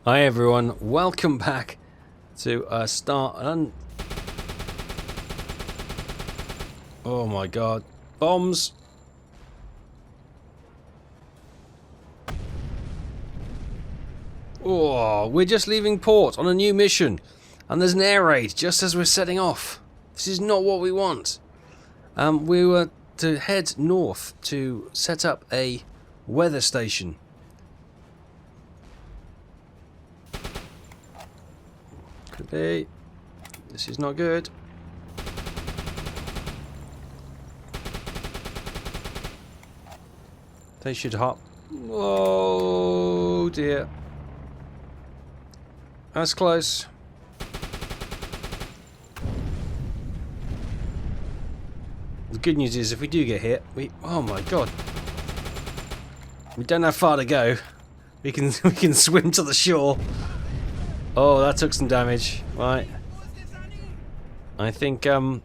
Hi everyone, welcome back to oh my god, bombs! Oh, we're just leaving port on a new mission, and there's an air raid just as we're setting off. This is not what we want. We were to head north to set up a weather station. Could be. This is not good. They should hop. Oh dear. That's close. The good news is if we do get hit, oh my god. We don't have far to go. We can swim to the shore. Oh, that took some damage. Right. I think our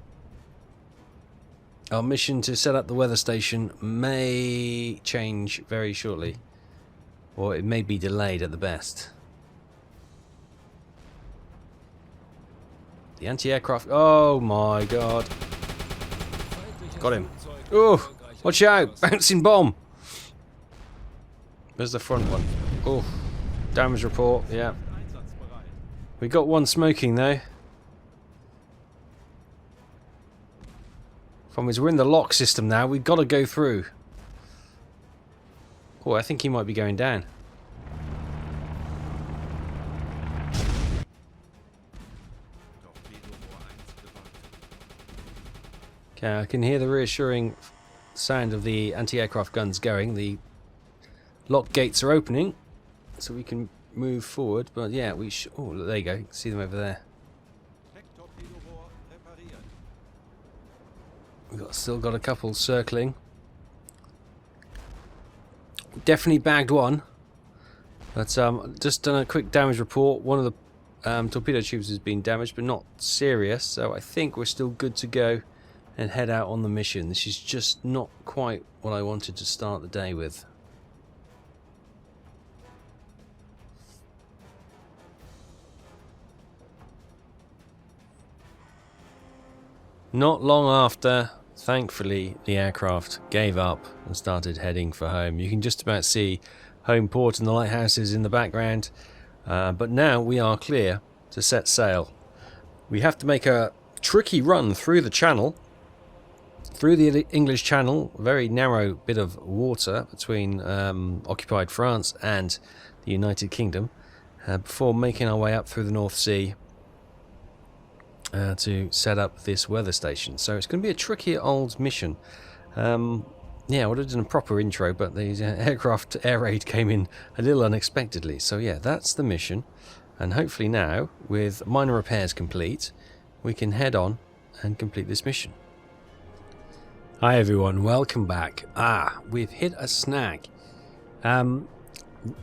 mission to set up the weather station may change very shortly. Or it may be delayed at the best. The anti-aircraft... Oh my god. Got him. Oh, watch out. Bouncing bomb. Where's the front one? Oh, damage report. Yeah. We got one smoking though. Problem is we're in the lock system now. We've got to go through. Oh, I think he might be going down. Okay, I can hear the reassuring sound of the anti-aircraft guns going. The lock gates are opening, so we can move forward. But yeah, we should. Oh, there you go. You can see them over there. We've still got a couple circling. Definitely bagged one, but just done a quick damage report. One of the torpedo tubes has been damaged, but not serious. So I think we're still good to go and head out on the mission. This is just not quite what I wanted to start the day with. Not long after, thankfully, the aircraft gave up and started heading for home. You can just about see home port and the lighthouses in the background, but now we are clear to set sail. We have to make a tricky run through the channel, through the English Channel, a very narrow bit of water between occupied France and the United Kingdom, before making our way up through the North Sea to set up this weather station. So it's going to be a tricky old mission. Yeah, I would have done a proper intro, but the aircraft air raid came in a little unexpectedly. So yeah, that's the mission, and hopefully now, with minor repairs complete, we can head on and complete this mission. Hi everyone, welcome back. We've hit a snag.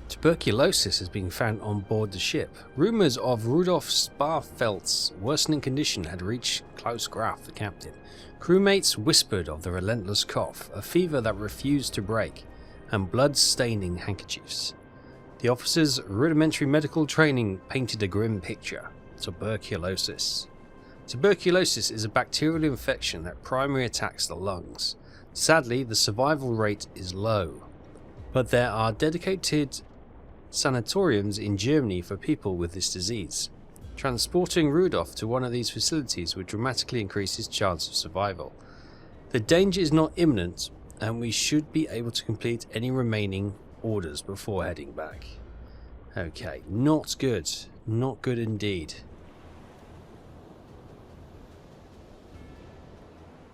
Tuberculosis has been found on board the ship. Rumours of Rudolf Sparfeldt's worsening condition had reached Klaus Graf, the captain. Crewmates whispered of the relentless cough, a fever that refused to break, and blood-staining handkerchiefs. The officer's rudimentary medical training painted a grim picture. Tuberculosis. Tuberculosis is a bacterial infection that primarily attacks the lungs. Sadly, the survival rate is low, but there are dedicated sanatoriums in Germany for people with this disease. Transporting Rudolf to one of these facilities would dramatically increase his chance of survival. The danger is not imminent, and we should be able to complete any remaining orders before heading back. Okay, not good. Not good indeed.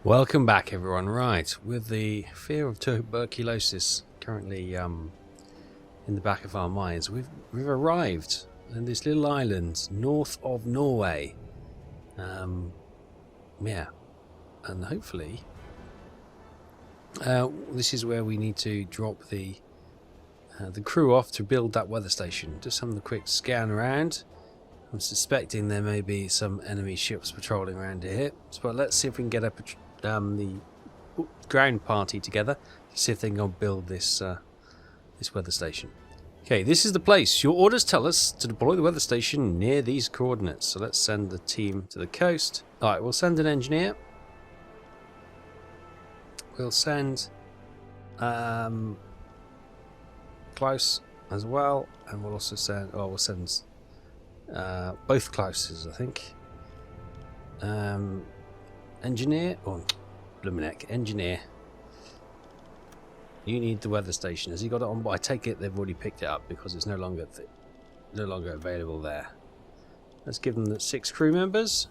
Welcome back everyone. Right, with the fear of tuberculosis currently in the back of our minds, we've arrived in this little island north of Norway. Yeah, and hopefully this is where we need to drop the crew off to build that weather station. Just having a quick scan around. I'm suspecting there may be some enemy ships patrolling around here, but let's see if we can get the ground party together to see if they can go build this weather station. Okay, this is the place. Your orders tell us to deploy the weather station near these coordinates. So let's send the team to the coast. Alright, we'll send an engineer. We'll send Klaus as well. And we'll also send... Oh, we'll send both Klauses, I think. Engineer. Oh, Blumenek. Engineer. You need the weather station. Has he got it on? I take it they've already picked it up because it's no longer available there. Let's give them the 6 crew members.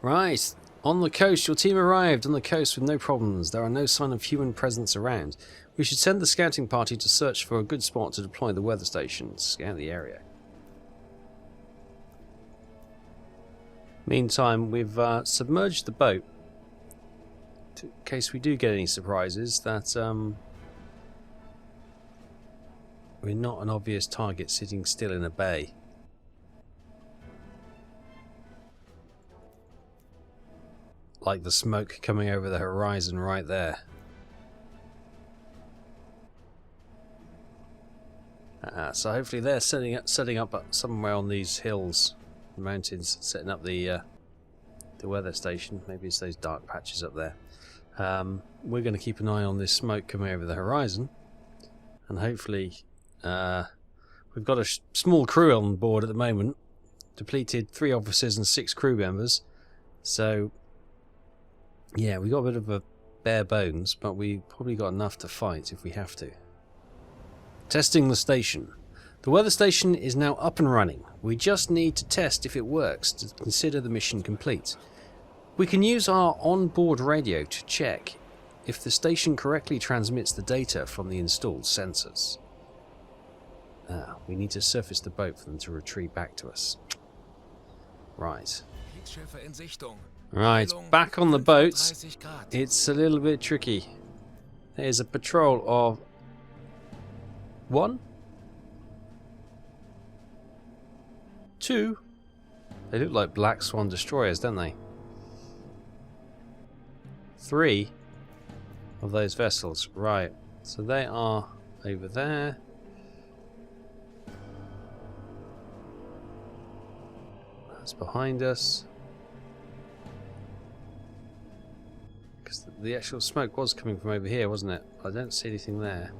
Right. On the coast, your team arrived on the coast with no problems. There are no sign of human presence around. We should send the scouting party to search for a good spot to deploy the weather station. Scan the area. Meantime, we've submerged the boat. In case we do get any surprises, that we're not an obvious target sitting still in a bay. Like the smoke coming over the horizon right there. So hopefully they're setting up somewhere on these hills, mountains, setting up the weather station. Maybe it's those dark patches up there. We're going to keep an eye on this smoke coming over the horizon, and hopefully we've got a small crew on board at the moment, depleted 3 officers and 6 crew members, so yeah, we got a bit of a bare bones, but we probably got enough to fight if we have to. Testing the station. The weather station is now up and running. We just need to test if it works to consider the mission complete. We can use our on-board radio to check if the station correctly transmits the data from the installed sensors. We need to surface the boat for them to retrieve back to us. Right. Right, back on the boat. It's a little bit tricky. There's a patrol of 1, 2. They look like Black Swan destroyers, don't they? 3 of those vessels. Right, so they are over there. That's behind us. Because the actual smoke was coming from over here, wasn't it? I don't see anything there.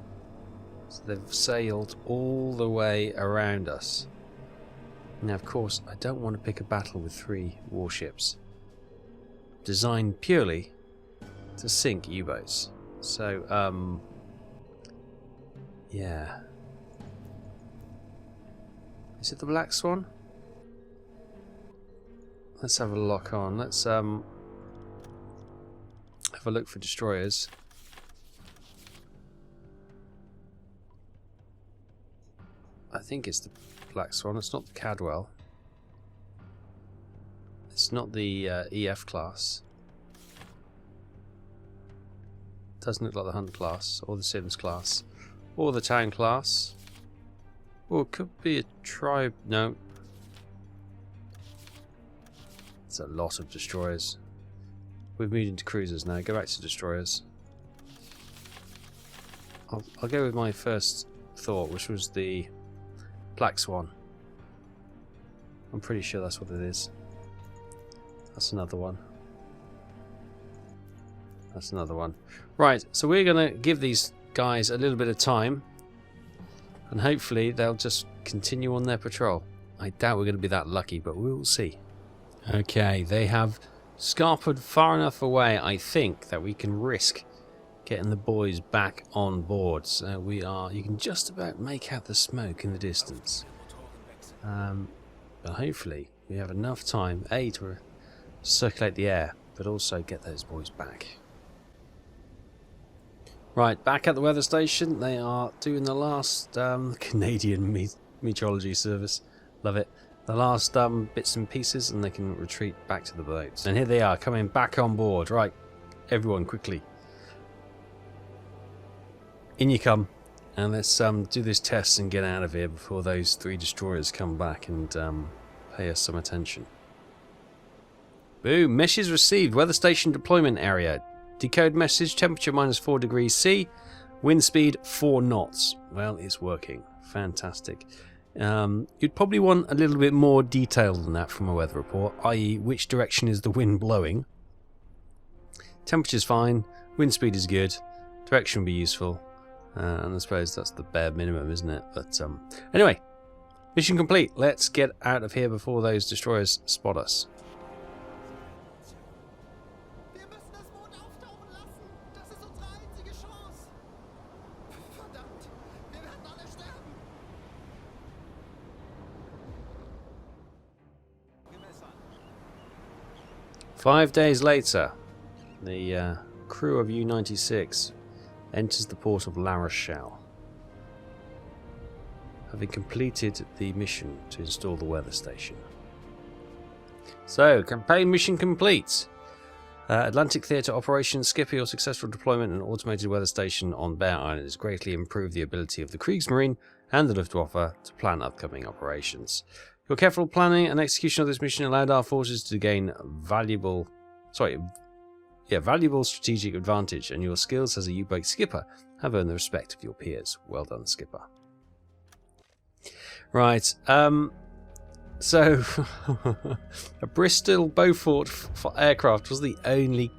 So they've sailed all the way around us. Now, of course, I don't want to pick a battle with 3 warships designed purely to sink U-boats. So, yeah. Is it the Black Swan? Let's have a lock on. Let's have a look for destroyers. I think it's the Black Swan. It's not the Cadwell. It's not the EF class. Doesn't look like the Hunt class, or the Sims class, or the Town class. Or it could be a tribe. No. It's a lot of destroyers. We've moved into cruisers now. Go back to destroyers. I'll go with my first thought, which was the Black Swan. I'm pretty sure that's what it is. That's another one. That's another one. Right, so we're going to give these guys a little bit of time, and hopefully they'll just continue on their patrol. I doubt we're going to be that lucky, but we'll see. Okay, they have scarpered far enough away, I think, that we can risk getting the boys back on board. So you can just about make out the smoke in the distance. But hopefully we have enough time, A, to circulate the air, but also get those boys back. Right, back at the weather station. They are doing the last Canadian Meteorology Service. Love it. The last bits and pieces, and they can retreat back to the boats. And here they are, coming back on board. Right, everyone, quickly. In you come. And let's do this test and get out of here before those 3 destroyers come back and pay us some attention. Boom, message received. Weather station deployment area. Decode message, temperature -4 degrees C, wind speed 4 knots. Well, it's working. Fantastic. You'd probably want a little bit more detail than that from a weather report, i.e. which direction is the wind blowing. Temperature's fine, wind speed is good, direction would be useful, and I suppose that's the bare minimum, isn't it? But anyway, mission complete. Let's get out of here before those destroyers spot us. Wir müssen das Boot auftauchen lassen. Das ist unsere einzige Chance. Verdammt, wir werden alle sterben. Gewässern. 5 days later, the crew of U-96 enters the port of La Rochelle, having completed the mission to install the weather station. So, campaign mission complete. Atlantic Theatre operations. Skipper, your successful deployment and automated weather station on Bear Island has greatly improved the ability of the Kriegsmarine and the Luftwaffe to plan upcoming operations. Your careful planning and execution of this mission allowed our forces to gain valuable strategic advantage, and your skills as a U-boat skipper have earned the respect of your peers. Well done, skipper. Right, so a Bristol Beaufort aircraft was the only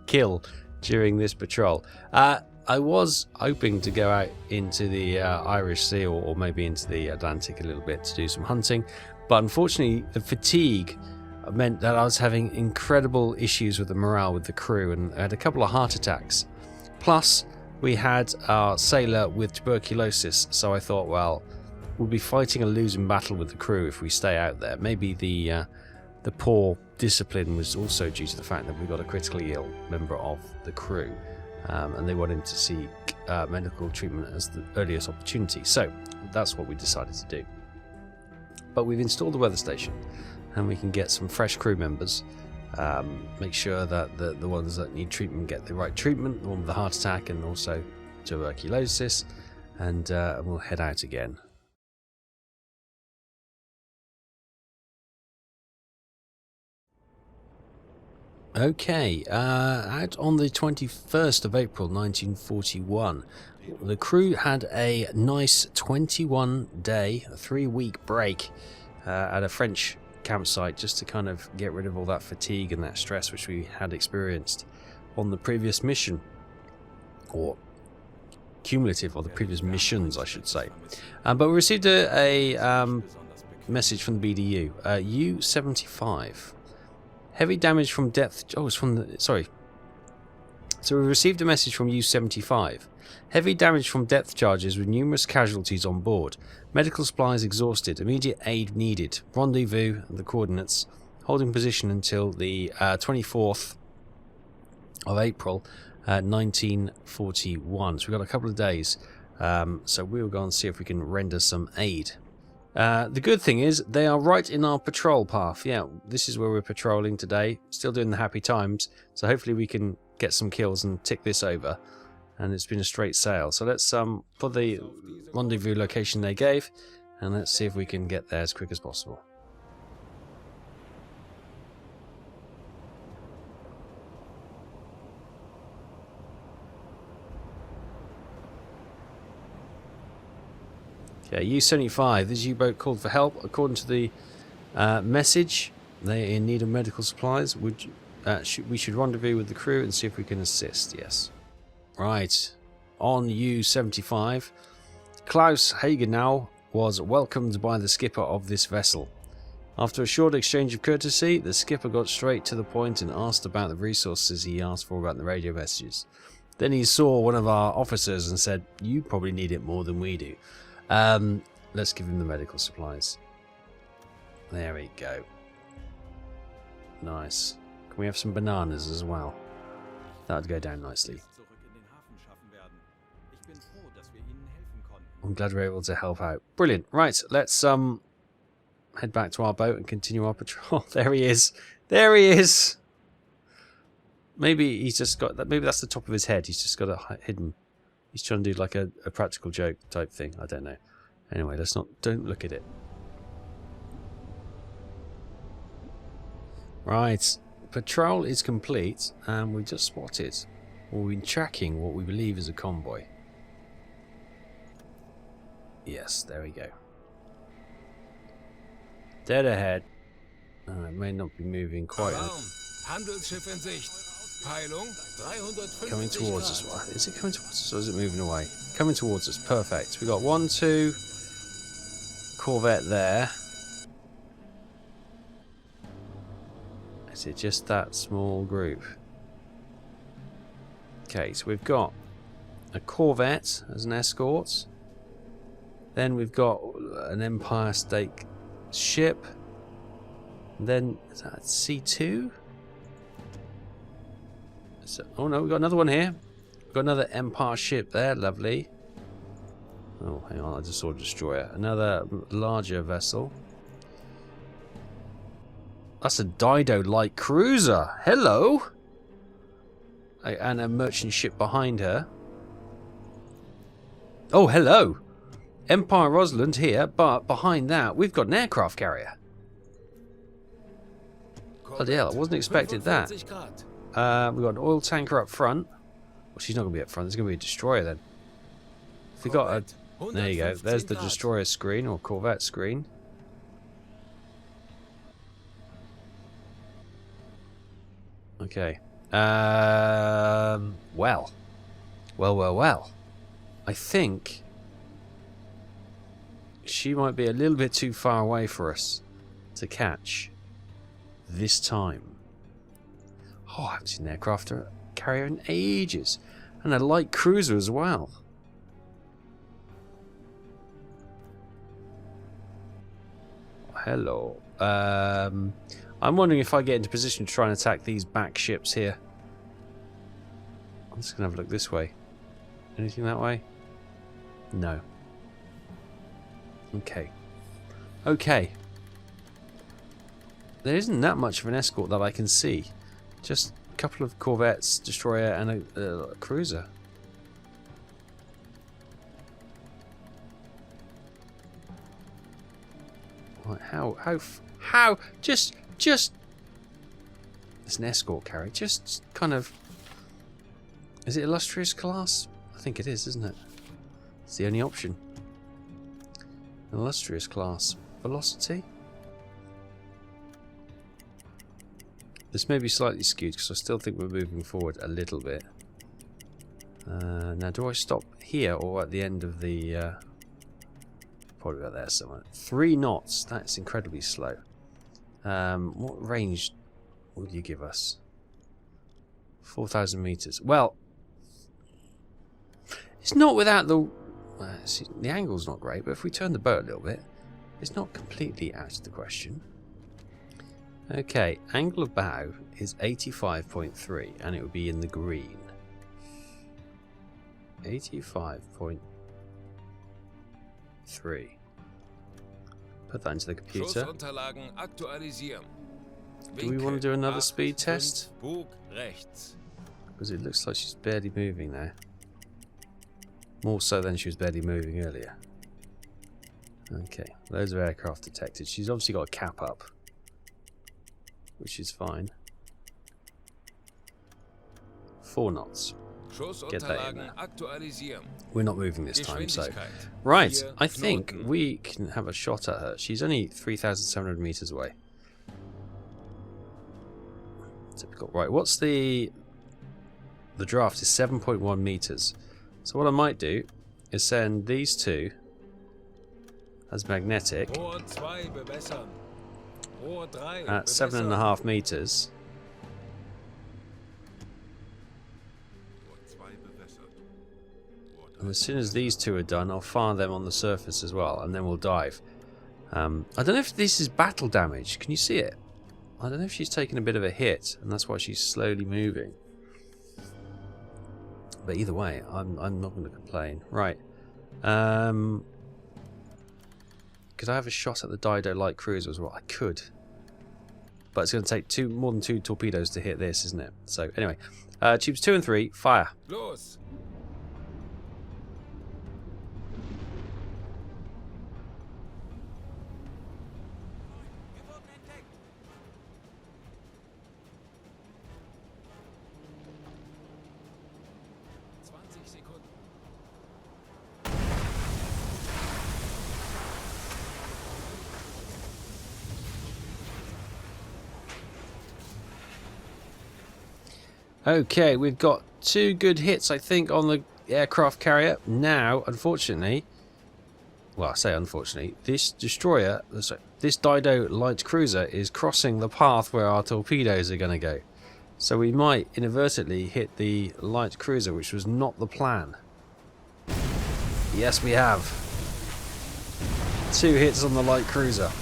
kill during this patrol. I was hoping to go out into the Irish Sea or maybe into the Atlantic a little bit to do some hunting, but unfortunately the fatigue meant that I was having incredible issues with the morale with the crew, and I had a couple of heart attacks. Plus, we had our sailor with tuberculosis, so I thought, well, we'll be fighting a losing battle with the crew if we stay out there. Maybe the poor discipline was also due to the fact that we got a critically ill member of the crew, and they wanted to seek medical treatment as the earliest opportunity. So that's what we decided to do. But we've installed the weather station, and we can get some fresh crew members, make sure that the ones that need treatment get the right treatment, the one with the heart attack and also tuberculosis, and we'll head out again. Okay, out on the 21st of April 1941, the crew had a nice 21-day, 3-week break at a French campsite just to kind of get rid of all that fatigue and that stress which we had experienced on the previous mission, or cumulative of the previous missions, I should say. But we received a message from the BDU, U-95. Heavy damage from depth. Oh, it's from the. Sorry. So we received a message from U-75. Heavy damage from depth charges with numerous casualties on board. Medical supplies exhausted. Immediate aid needed. Rendezvous and the coordinates. Holding position until the 24th of April, 1941. So we've got a couple of days. So we'll go and see if we can render some aid. The good thing is they are right in our patrol path. Yeah, this is where we're patrolling today. Still doing the happy times. So hopefully we can get some kills and tick this over. And it's been a straight sail. So let's put the rendezvous location they gave, and let's see if we can get there as quick as possible. Okay, U-75. This U-boat called for help. According to the message, they're in need of medical supplies. We should rendezvous with the crew and see if we can assist. Yes. Right. On U-75, Klaus Hagenau was welcomed by the skipper of this vessel. After a short exchange of courtesy, the skipper got straight to the point and asked about the resources he asked for about the radio messages. Then he saw one of our officers and said, "You probably need it more than we do. Let's give him the medical supplies." There we go. Nice. Can we have some bananas as well? That would go down nicely. I'm glad we're able to help out. Brilliant. Right, let's head back to our boat and continue our patrol. There he is. There he is. Maybe he's just got that. Maybe that's the top of his head. He's just got it hidden. He's trying to do like a practical joke type thing. I don't know. Anyway, don't look at it. Right. Patrol is complete, and we've just spotted, or we've been tracking what we believe is a convoy. Yes, there we go. Dead ahead. It may not be moving quite. Handelsschiff in Sicht. Peilung 350 Coming towards Grad. us. What? Is it coming towards us or is it moving away? Coming towards us. Perfect. We got 1, 2 Corvette there. Is it just that small group? Okay, so we've got a Corvette as an escort. Then we've got an Empire State ship. And then, is that C2? So, oh no, we've got another one here. We've got another Empire ship there, lovely. Oh, hang on, I just saw a destroyer. Another larger vessel. That's a Dido light cruiser. Hello! And a merchant ship behind her. Oh, hello! Empire Rosalind here, but behind that, we've got an aircraft carrier. Bloody hell, I wasn't expecting that. 45 Grad. We've got an oil tanker up front. Well, she's not going to be up front. There's going to be a destroyer then. If we got a... There you go. There's the 115 destroyer screen, or Corvette screen. Okay. Well. I think she might be a little bit too far away for us to catch this time. Oh, I haven't seen an aircraft carrier in ages. And a light cruiser as well. Hello. I'm wondering if I get into position to try and attack these back ships here. I'm just going to have a look this way. Anything that way? No. Okay. Okay. There isn't that much of an escort that I can see. Just a couple of Corvettes, destroyer, and a cruiser. Right, how? Just. It's an escort carrier. Just kind of. Is it illustrious class? I think it is, isn't it? It's the only option. Illustrious class. Velocity? This may be slightly skewed because I still think we're moving forward a little bit. Now, do I stop here or at the end of the... probably about there somewhere. 3 knots. That's incredibly slow. What range would you give us? 4,000 meters. Well, it's not without the... see, the angle's not great, but if we turn the boat a little bit, it's not completely out of the question. Okay, angle of bow is 85.3, and it would be in the green. 85.3. Put that into the computer. Schussunterlagen aktualisieren. Do we want to do another speed test? Bug rechts. Because it looks like she's barely moving now. More so than she was barely moving earlier. Okay, loads of aircraft detected. She's obviously got a cap up, which is fine. 4 knots. Get that in there. Aktualisieren. We're not moving this time, so... Geschwindigkeit. Right, 4 I think Knoten. we can have a shot at her. She's only 3,700 meters away. Typical. Right, what's the draft is 7.1 meters. So what I might do is send these two as magnetic Rohr 2 bewässern. Rohr 3 at 7.5 meters. And as soon as these two are done, I'll fire them on the surface as well, and then we'll dive. I don't know if this is battle damage. Can you see it? I don't know if she's taken a bit of a hit, and that's why she's slowly moving. But either way, I'm not going to complain. Right. Could I have a shot at the Dido light cruiser as well? I could. But it's going to take more than 2 torpedoes to hit this, isn't it? So anyway, tubes 2 and 3, fire. Los. Okay, we've got 2 good hits, I think, on the aircraft carrier. Now, unfortunately, well, I say unfortunately, this destroyer, this Dido light cruiser is crossing the path where our torpedoes are going to go. So we might inadvertently hit the light cruiser, which was not the plan. Yes, we have. 2 hits on the light cruiser.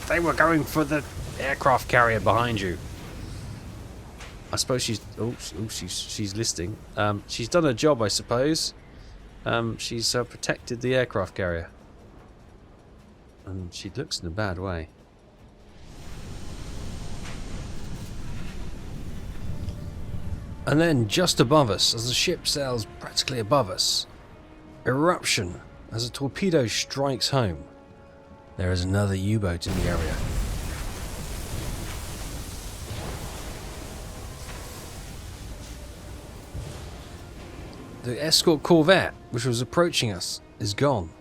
They were going for the aircraft carrier behind you. I suppose she's... Oh, she's listing. She's done her job, I suppose. She's protected the aircraft carrier. And she looks in a bad way. And then just above us, as the ship sails practically above us, eruption as a torpedo strikes home. There is another U-boat in the area. The escort corvette, which was approaching us, is gone.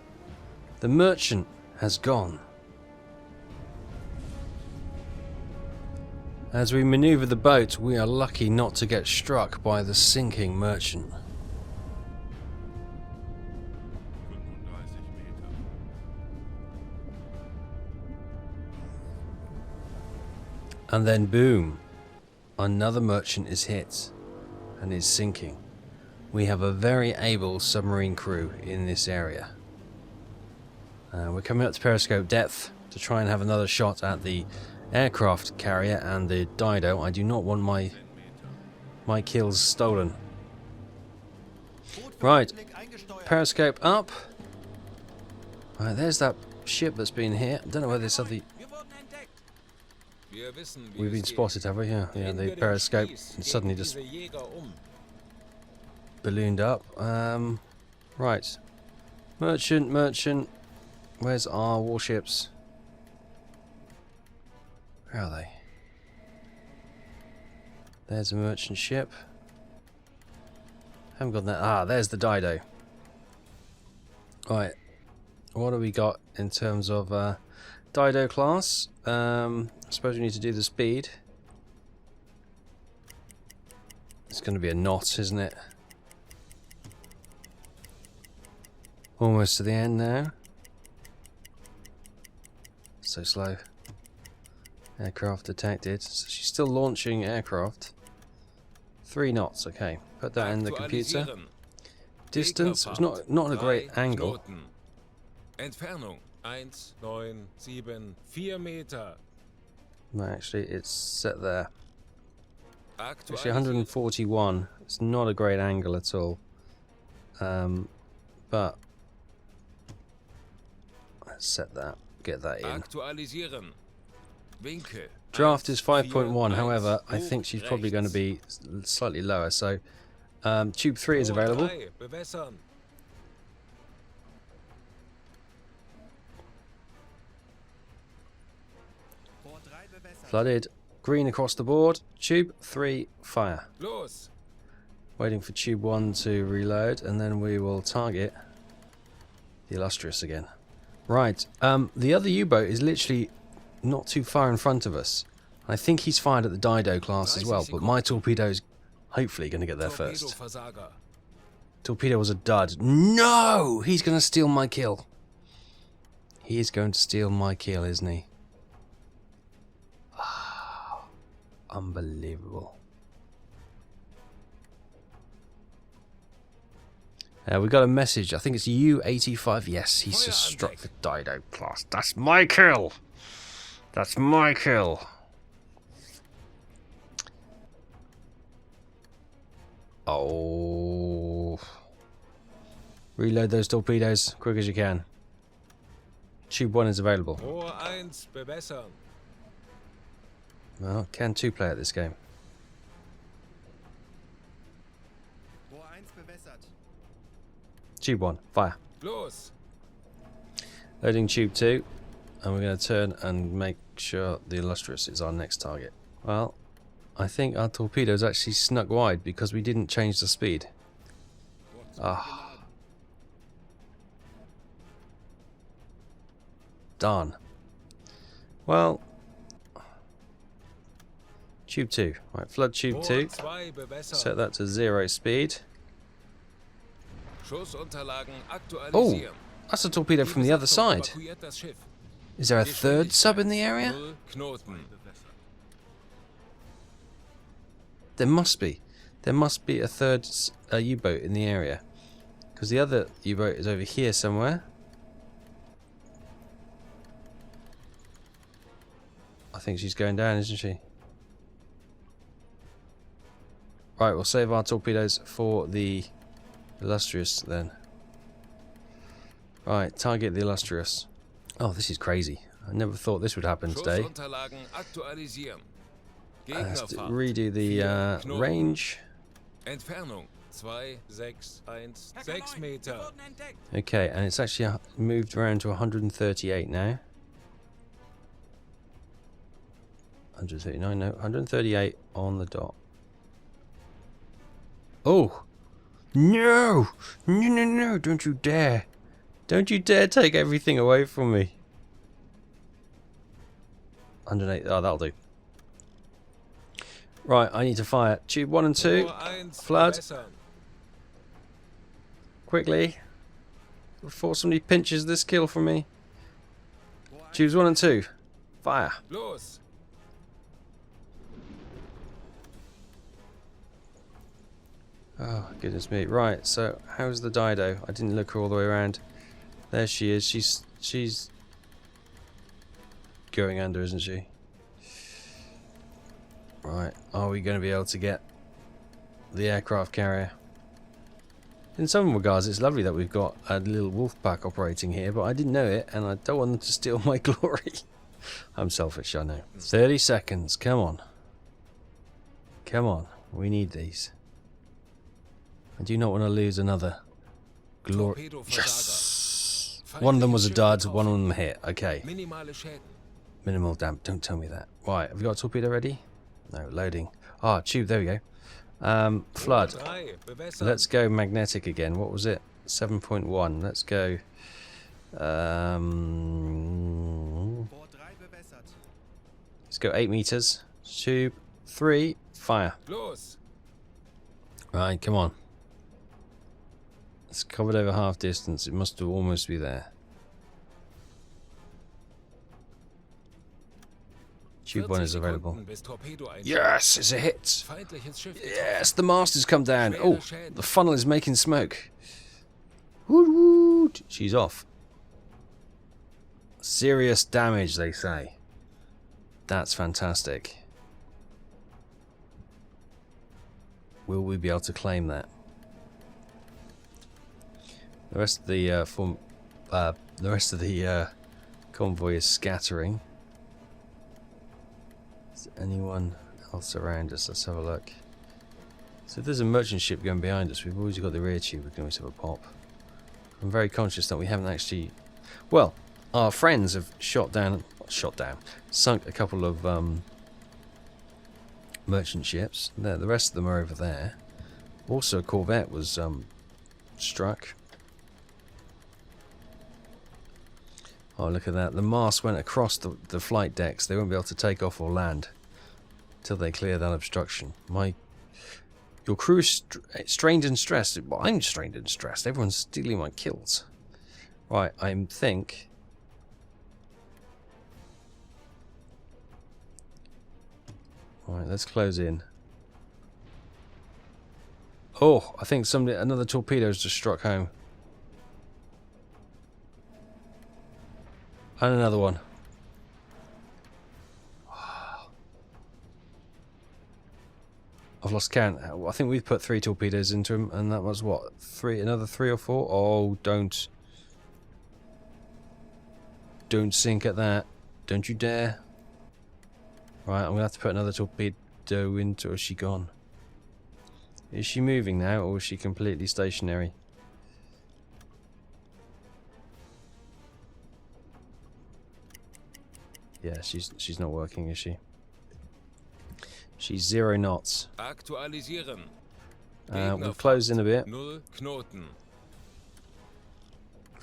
The merchant has gone. As we maneuver the boat, we are lucky not to get struck by the sinking merchant. And then boom, another merchant is hit and is sinking. We have a very able submarine crew in this area. We're coming up to periscope depth to try and have another shot at the aircraft carrier and the Dido. I do not want my kills stolen. Right, periscope up. Right, there's that ship that's been hit. I don't know whether this other... We've been spotted, have we? Yeah, the periscope suddenly just ballooned up. Right. Merchant. Where's our warships? Where are they? There's a merchant ship. Haven't got that. Ah, there's the Dido. Right. What do we got in terms of Dido class? I suppose we need to do the speed. It's going to be a knot, isn't it? Almost to the end now. So slow. Aircraft detected. So she's still launching aircraft. 3 knots, okay. Put that in the computer. Distance, it's not a great angle. Entfernung 1,974 Meter. No, actually, it's set there. Actually, 141. It's not a great angle at all. But let's set that. Get that in. Draft is 5.1. However, I think she's probably going to be slightly lower. So, tube 3 is available. Flooded. Green across the board. Tube 3, fire. Waiting for tube 1 to reload, and then we will target the Illustrious again. Right. The other U-boat is literally not too far in front of us. I think he's fired at the Dido class as well, but my torpedo's hopefully going to get there first. Torpedo was a dud. No! He's going to steal my kill. He is going to steal my kill, isn't he? Unbelievable. We got a message. I think it's U-85. Yes, he's just struck the Dido class. That's my kill. That's my kill. Oh. Reload those torpedoes quick as you can. Tube 1 is available. Well, can 2 play at this game? Tube 1, fire. Loading tube 2, and we're going to turn and make sure the Illustrious is our next target. Well, I think our torpedoes actually snuck wide because we didn't change the speed. Ah. Darn. Well, Tube 2. Right, flood tube 2. Rohr 2 bewässern. Set that to 0 speed. Schussunterlagen Oh, aktualisieren. that's a torpedo from the other side. Evakuiert das Schiff. Is there a third sub in the area? 0 Knoten. There must be. There must be a third U-boat in the area. Because the other U-boat is over here somewhere. I think she's going down, isn't she? Right, we'll save our torpedoes for the Illustrious then. Right, target the Illustrious. Oh, this is crazy. I never thought this would happen today. Schussunterlagen aktualisieren. Let's Gegnerfahrt. redo the range. Entfernung 2, 6, 1, 6 Meter. Okay, and it's actually moved around to 138 now. 139, no, 138 on the dot. Oh! No! No, no, no, don't you dare! Don't you dare take everything away from me! 108, oh, that'll do. Right, I need to fire tube 1 and 2. Rohr 1 Flood. bewässern. Quickly. Before somebody pinches this kill from me. Tubes 1 and 2. Fire. Los. Oh, goodness me. Right, so how's the Dido? I didn't look all the way around. There she is. She's going under, isn't she? Right, are we going to be able to get the aircraft carrier? In some regards, it's lovely that we've got a little wolfpack operating here, but I didn't know it, and I don't want them to steal my glory. I'm selfish, I know. 30 seconds, come on. Come on, we need these. I do not want to lose another glory. Yes! One of them was a dud, one of them hit. Okay. Minimale Schäden. Minimal damp, don't tell me that. Right, have we got a torpedo ready? No, loading. Ah, tube, there we go. Flood. Rohr 3 bewässern. Let's go magnetic again. What was it? 7.1. Let's go. Rohr 3 bewässert. Let's go 8 meters. Tube 3. Fire. Los. Right, come on. It's covered over half distance. It must almost be there. Tube 1 is 40 available. Sekunden bis Torpedo einschlägt. Yes, it's a hit. Feindliches Schiff. Yes, the mast has come down. Oh, the funnel is making smoke. Woot woot. She's off. Serious damage, they say. That's fantastic. Will we be able to claim that? The rest of the convoy is scattering. Is there anyone else around us? Let's have a look. So if there's a merchant ship going behind us, we've always got the rear tube. We can always have a pop. I'm very conscious that we haven't actually. Well, our friends have sunk a couple of merchant ships. There, the rest of them are over there. Also, a corvette was struck. Oh, look at that. The mast went across the flight decks. They won't be able to take off or land until they clear that obstruction. Your crew is strained and stressed. Well, I'm strained and stressed. Everyone's stealing my kills. Right, I think... Alright, let's close in. Oh, I think another torpedo's just struck home. And another one. I've lost count. I think we've put 3 torpedoes into him, and that was what? Another 3 or 4? Oh, don't sink at that. Don't you dare. Right, I'm going to have to put another torpedo into... Or is she gone? Is she moving now, or is she completely stationary? Yeah, she's not working, is she? She's 0 knots. Aktualisieren. We'll close in a bit. 0 Knoten.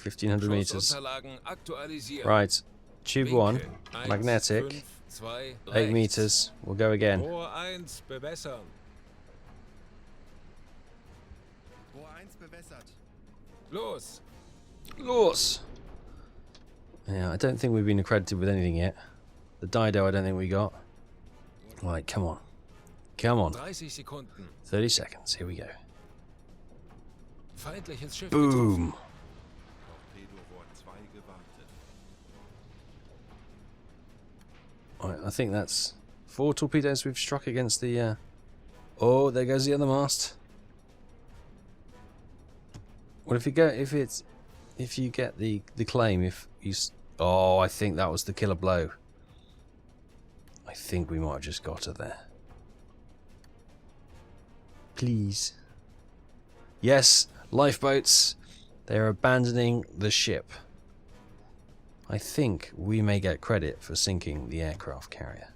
1500 meters. Schussunterlagen aktualisieren. Right. Tube 1, Winkel 1, magnetic, 5, 2, 8 rechts. meters. We'll go again. Rohr 1 bewässern. Rohr 1 bewässert. Los! Los! Yeah, I don't think we've been accredited with anything yet. The Dido I don't think we got. Right, come on. Come on. 30 Sekunden. 30 seconds. Here we go. Feindliches Schiff getroffen. Boom! Torpedorohr 2 gewartet. Right, I think that's 4 torpedoes we've struck against the... Oh, there goes the other mast. What if you go... If you get the claim, if you... Oh, I think that was the killer blow. I think we might have just got her there. Please. Yes, lifeboats. They're abandoning the ship. I think we may get credit for sinking the aircraft carrier.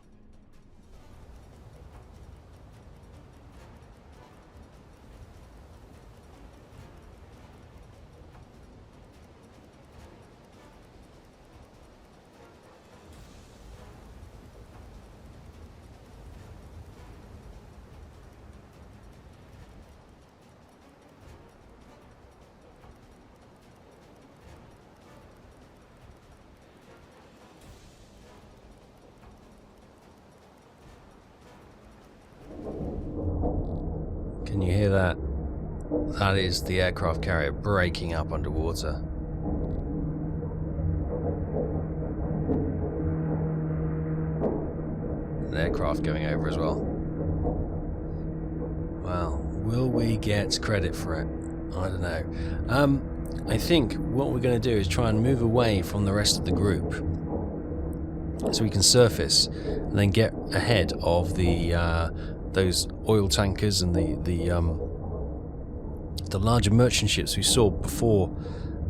Can you hear that? That is the aircraft carrier breaking up underwater. An aircraft going over as well. Well, will we get credit for it? I don't know. I think what we're going to do is try and move away from the rest of the group so we can surface and then get ahead of the those oil tankers and the larger merchant ships we saw before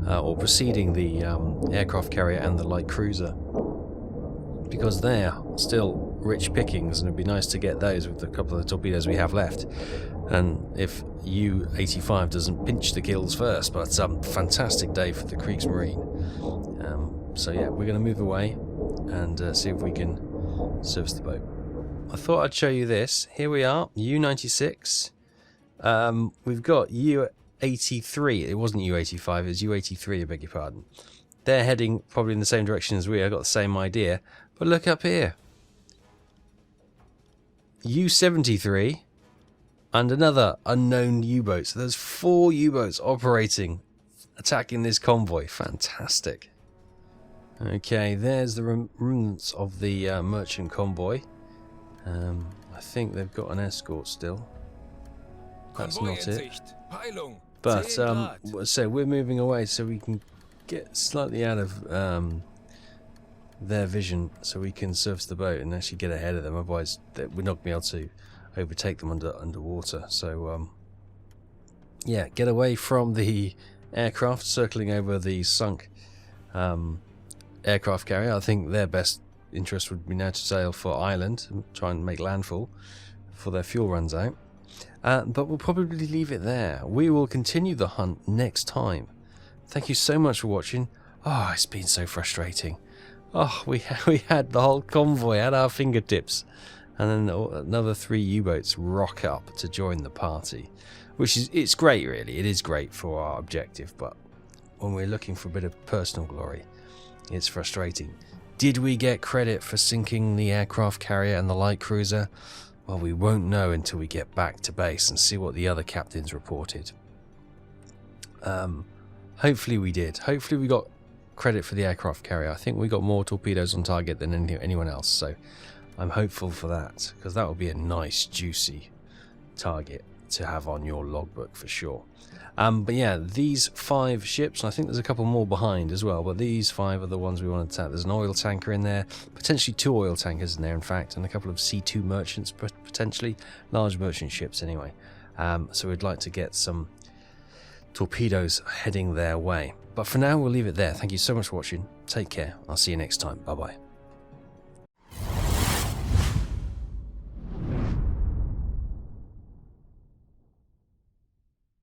or preceding the aircraft carrier and the light cruiser, because they're still rich pickings and it'd be nice to get those with a couple of the torpedoes we have left, and if U-85 doesn't pinch the kills first. But it's a fantastic day for the Kriegsmarine. So yeah, we're going to move away and see if we can service the boat. I thought I'd show you this. Here we are, U-96. We've got U-83. It wasn't U-85, it was U-83, I beg your pardon. They're heading probably in the same direction as we are. Got the same idea. But look up here. U-73 and another unknown U-boat. So there's 4 U-boats operating, attacking this convoy. Fantastic. Okay, there's the remnants of the merchant convoy. I think they've got an escort still. That's Convoy not in it. Sicht. Peilung. But 10 Grad. so we're moving away so we can get slightly out of their vision, so we can surface the boat and actually get ahead of them. Otherwise, we're not going to be able to overtake them underwater. So yeah, get away from the aircraft circling over the sunk aircraft carrier. I think their best interest would be now to sail for Ireland and try and make landfall before their fuel runs out. But we'll probably leave it there. We will continue the hunt next time. Thank you so much for watching. Oh, it's been so frustrating. Oh, we had the whole convoy at our fingertips, and then another 3 U-boats rock up to join the party, which is, it's great really. It is great for our objective, but when we're looking for a bit of personal glory, it's frustrating. Did we get credit for sinking the aircraft carrier and the light cruiser? Well, we won't know until we get back to base and see what the other captains reported. Hopefully we did. Hopefully we got credit for the aircraft carrier. I think we got more torpedoes on target than anyone else, so I'm hopeful for that, because that would be a nice juicy target to have on your logbook for sure. But yeah, these 5 ships, and I think there's a couple more behind as well, but these 5 are the ones we want to attack. There's an oil tanker in there, potentially 2 oil tankers in there in fact, and a couple of C2 merchants, potentially large merchant ships anyway. So we'd like to get some torpedoes heading their way. But for now, we'll leave it there. Thank you so much for watching. Take care. I'll see you next time. Bye bye.